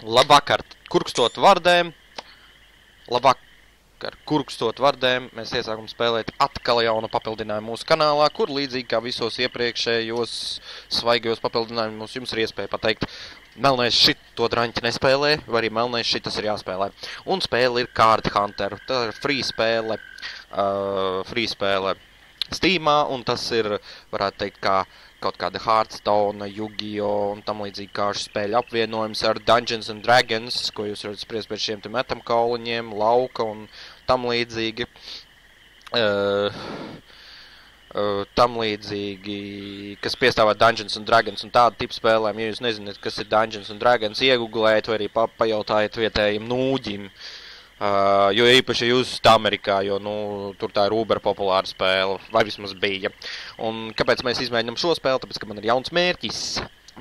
Labvakar, kurkstot vardēm. Labvakar, kurkstot vardēm. Mēs iesākam spēlēt atkal jaunu papildinājumu mūsu kanālā, kur līdzīgi kā visos iepriekšējos svaigajos papildinājumos jums ir iespēja pateikt, melnais šito draņķi nespēlē, vai arī melnais šitas ir jāspēlē. Un spēle ir Card Hunter. Tā ir free spēle Steamā, un tas ir, varētu teikt, kā kaut kāda Hearthstone, Yu-Gi-Oh! Un tam līdzīgi kā spēļu apvienojums ar Dungeons and Dragons, ko jūs varat spriest pēc šiem te metamkauliņiem, lauka un tam līdzīgi. Tam līdzīgi, kas piestāvā Dungeons and Dragons un tādu tipu spēlēm. Ja jūs nezināt, kas ir Dungeons and Dragons, iegooglējiet vai arī pajautājiet vietējiem nūģim. Jo īpaši jūs esat Amerikā, jo, tur tā ir uber populāra spēle, vai vismaz bija. Un kāpēc mēs izmēģinām šo spēli? Tāpēc, ka man ir jauns mērķis.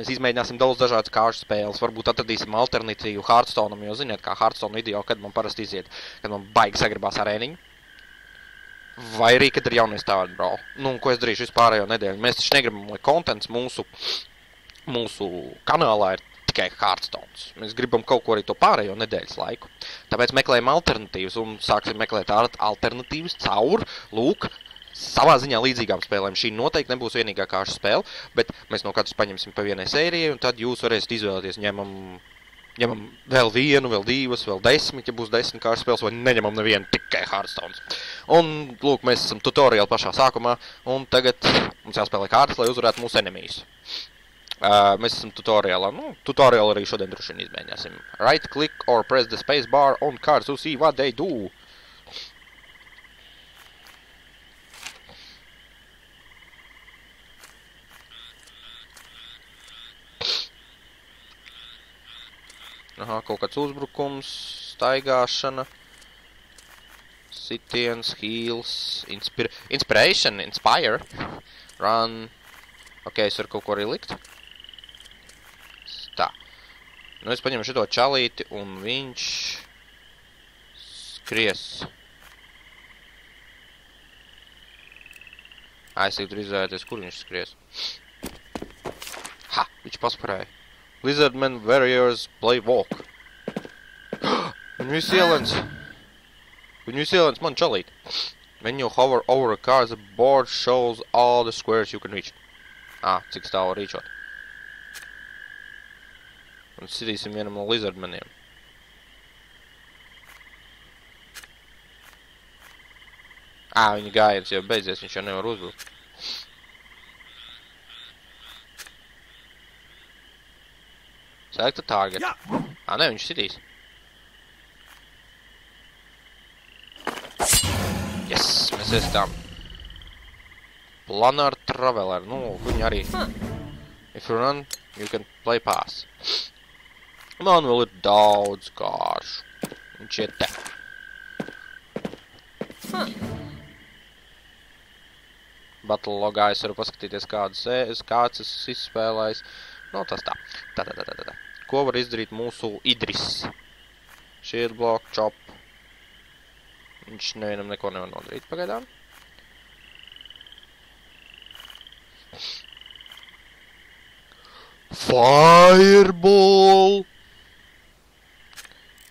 Mēs izmēģināsim daudz dažādas kāršu spēles, varbūt atradīsim alternatīvu Hearthstoneam, jo ziniet, kā Hearthstone video, kad man parasti iziet, kad man baigi sagribās arēniņu. Vai arī, kad ir jaunais Tower Brawl. Ko es darīšu vispārējo nedēļu? Mēs taču negribam, lai kontents mūsu kanālā ir tikai Hearthstones. Mēs gribam kaut ko arī to pārējo nedēļas laiku. Tāpēc meklējam alternatīvas un sāksim meklēt alternatīvas caur, savā ziņā līdzīgām spēlēm. Šī noteikti nebūs vienīgā kāršu spēle, bet mēs no katras paņemsim pa vienai sērijai, un tad jūs varēsiet izvēlēties, ņemam vēl vienu, vēl divas, vēl 10, ja būs 10 kāršu spēles, vai neņemam nevienu, tikai Hearthstones. Un, mēs esam tutoriāli pašā sākumā, un tagad mums jāspēlē kārtas, lai uzvarētu mūsu enemijas. Mēs esam tutoriālā. Tutoriālu arī šodien droši vien izmēģināsim. Right click or press the space bar on cards to see what they do. Kaut kāds uzbrukums, staigāšana, sitiens, heals, inspire, run. Ok, es varu kaut ko arī likt. Tā. Es paņemu šito čalīti, un viņš skries. Es tagad izvēlēties, kur viņš skries. Viņš pasparēja. Lizardmen warriors play walk. Viņu ielens man čalīti. When you hover over a card, the board shows all the squares you can reach. Cik stāv var rīčot. Un sitīsim vienam no lizardmeniem. Viņa gājiens jau beidzies, viņš jau nevar uzbrukt. Select the target. Ne, viņš sitīs. Yes, mēs esam. Planar Traveler, viņi arī. If you run, you can play pass. Man vēl ir daudz kāršu. Viņš ir te. Battle logā es varu paskatīties, kāds es izspēlējis. Tas tā. Tā. Ko var izdarīt mūsu Idris? Shield block, chop. Viņš nevienam neko nevar nodarīt pagaidām. Fireball!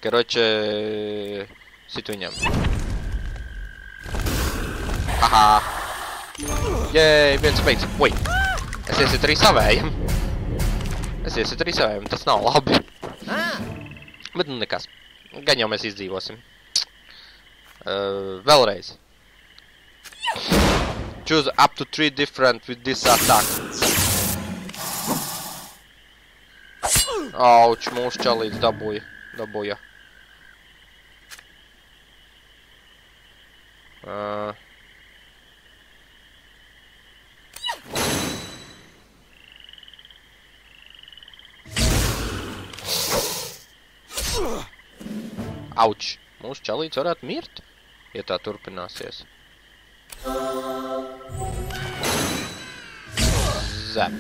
Karoče, sit viņam. Jēj, viens beidz. Oi! Es iesiet arī savējam. Tas nav labi. Bet nekas. Gan jau mēs izdzīvosim. Vēlreiz. Choose up to 3 different with this attack. Auč, mūsu čalīts dabūja. Auč, mūsu čalīts varētu mirt, ja tā turpināsies. Zap.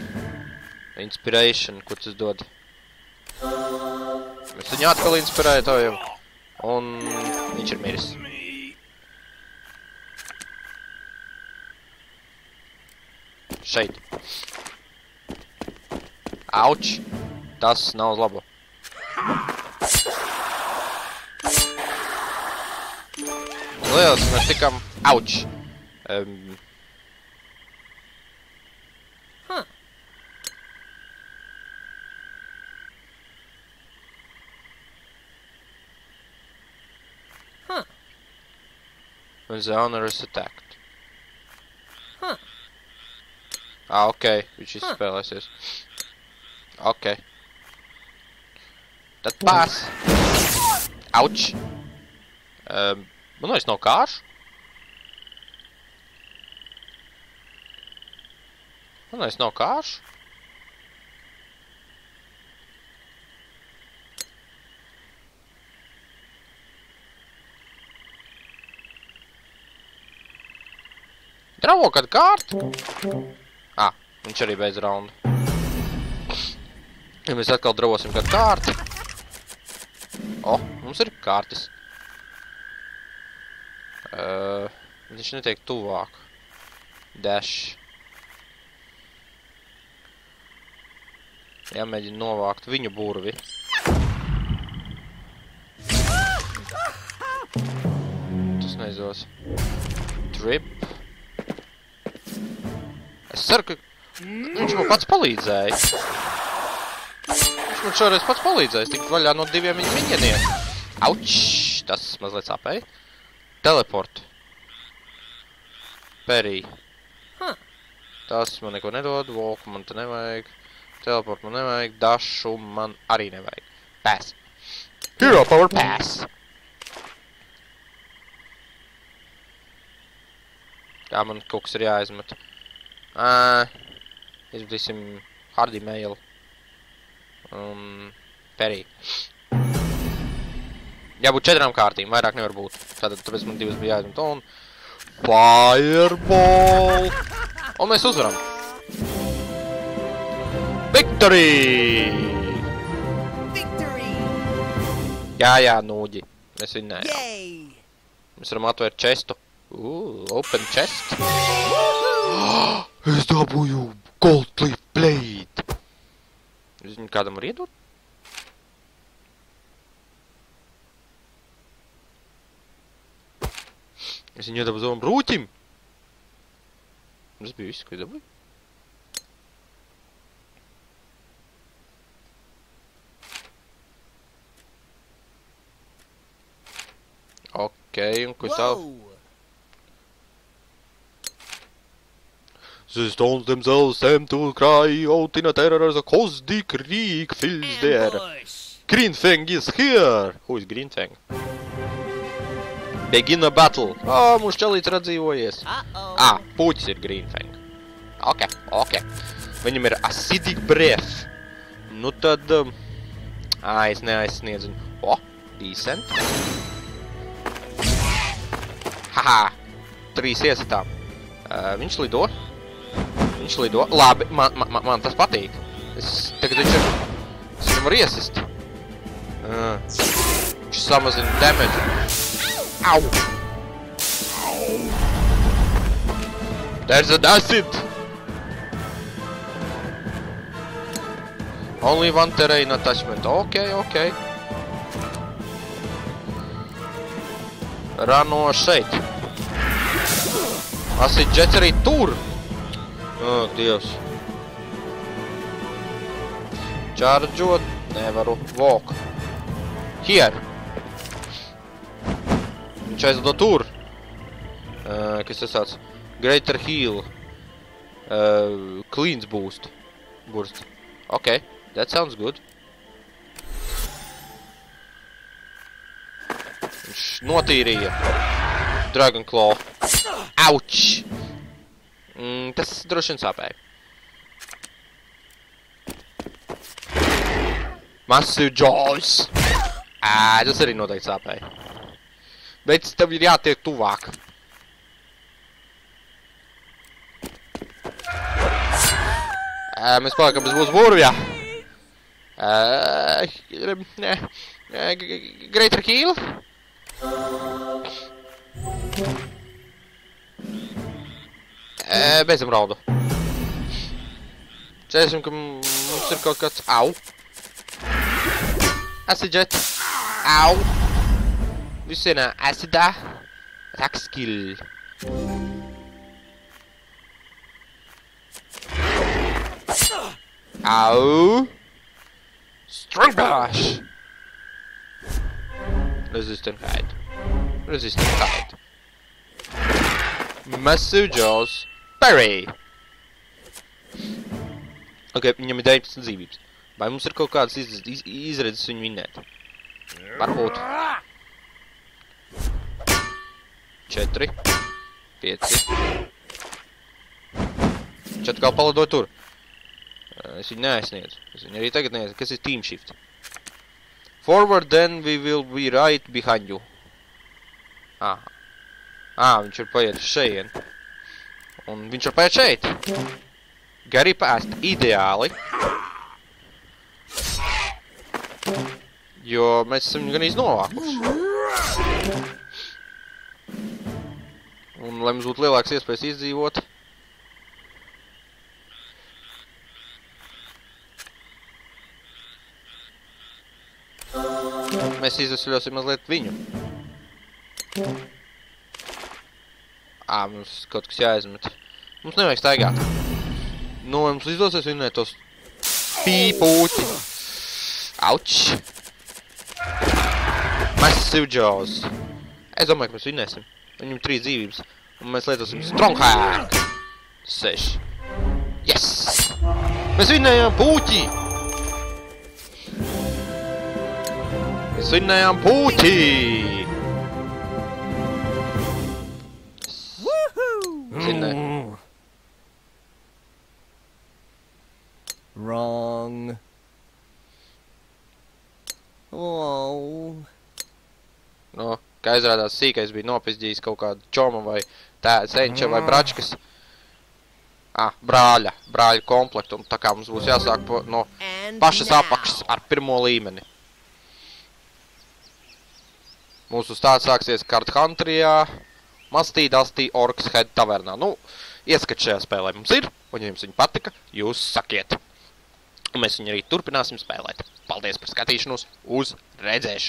Inspiration, ko tas dod? Mēs viņu atkal inspirētojam, un viņš ir miris. Šeit. Auč, tas nav uz labu. Lieliski, mēs tikam... Auč! When the owner is attacked. Ok, viņš izspēlēsies. Ok. Tad pās. Auč. Man vairs nav kāršu. Man vairs nav kāršu. Dravo kādu kārtu. Viņš arī beidz raundu. Ja mēs atkal dravosim kādu kārtu. Mums ir kārtis. Viņš netiek tuvāk. Dash. Jāmēģina novākt viņu burvi. Tas neizdos. Trip. Es ceru, ka viņš man pats palīdzēja. Viņš man šoreiz pats palīdzēja. Tikt vaļā no 2 viņa miņieniem. Auč! Tas mazliet sāpēja. Teleport. Perī. Tas man neko nedod. Walk man te nevajag. Teleport man nevajag. Dashu man arī nevajag. Pass. Hero power pass. Jā, man kaut kas ir jāizmet. Izmetīsim Hardy Mail. Perī. Jābūt 4 kārtīm, vairāk nevar būt. Tāpēc man 2 bija jāizmet. Un Fireball! Un mēs uzvaram. Victory! Jā, nūģi. Mēs vinnējām. Mēs varam atvērt chestu. Open chest. Es dabūju Gold Leaf Blade. Es viņu kādam var iedot? Es viņu iedabu zavam brūķim. Tas bija viss, ko es dabūju. Ok, un ko es tālu? The stones themselves seem to cry out in a terror as a caustic reek fills the air. Greenfang is here! Who is Greenfang? Begin a battle. Mums čelīts ir atdzīvojies. Puķis ir Greenfang. Ok. Viņam ir acidic breath. Nu tad... es neaizsniedzu viņu. Decent. Haha. 3 iesatām. Viņš lido. Labi, man tas patīk. Tagad viņš viņam var iesist. Viņš samazina damage. Au! There's an acid! Only one terrain attachment. Ok. Rano šeit. Acid jets arī tur! Dievs. Čārdžot. Nevaru. Walk. Here. Viņš aizlido tur. Kas tas tāds? Greater heal. Cleans boost. Burst. Ok. That sounds good. Viņš notīrīja. Dragon Claw. Auč! Tas droši vien sāpēja. Massive Jaws! Tas arī noteikti sāpēja. Bet tev ir jātiek tuvāk. Mēs paliekam bez mūsu burvjā. Greater heal? Beidzam raudu. Cerēsim, ka mums ir kaut kāds... Au! Acid jet! Au! Viss ir acidā. Attack skill. Au. Strong bash. Resistant hide. Resistant hide. Massive jaws. Parry. Ok, viņam ir 19 dzīvības. Vai mums ir kaut kādas izredzes viņu vinnēt? Varbūt. 4. 5. 4 kā palidoju tur. Es viņu neaizsniedzu. Es viņu arī tagad neaizsniedzu. Kas ir team shift? Forward, then we will be right behind you. Viņš var paiet šeit. Un viņš var paiet šeit. Gary past. Ideāli. Jo mēs esam gan iznovākuši. Un lai mums būtu lielāks iespējas izdzīvot. Mēs izvesļosim mazliet viņu. Mums kaut kas jāizmet. Mums nevajag staigāt. Nu, mums izdosies vinnēt tos pīpūti. Auč. Massive jaws. Es domāju, ka mēs vinnēsim. Viņam 3 dzīvības. Un mēs lietosim strong hack. 6. Yes! Mēs vinnējām pūķi! Mēs vinnējām pūķi! Wrong. Oh. No, kā izrādās sīkais bija nopizdījis kaut kādu čoma vai senča vai bračkas. Brāļa komplektu, un tā kā mums būs jāsāk no pašas apakšas ar 1. līmeni. Mūsu stāsts sāksies Card Hunterijā, Mastī Dastī Orks Head tavernā. Nu, ieskats šajā spēlē mums ir, un ja jums viņa patika, jūs sakiet. Un mēs viņu arī turpināsim spēlēt. Paldies par skatīšanos, uz redzēšanu!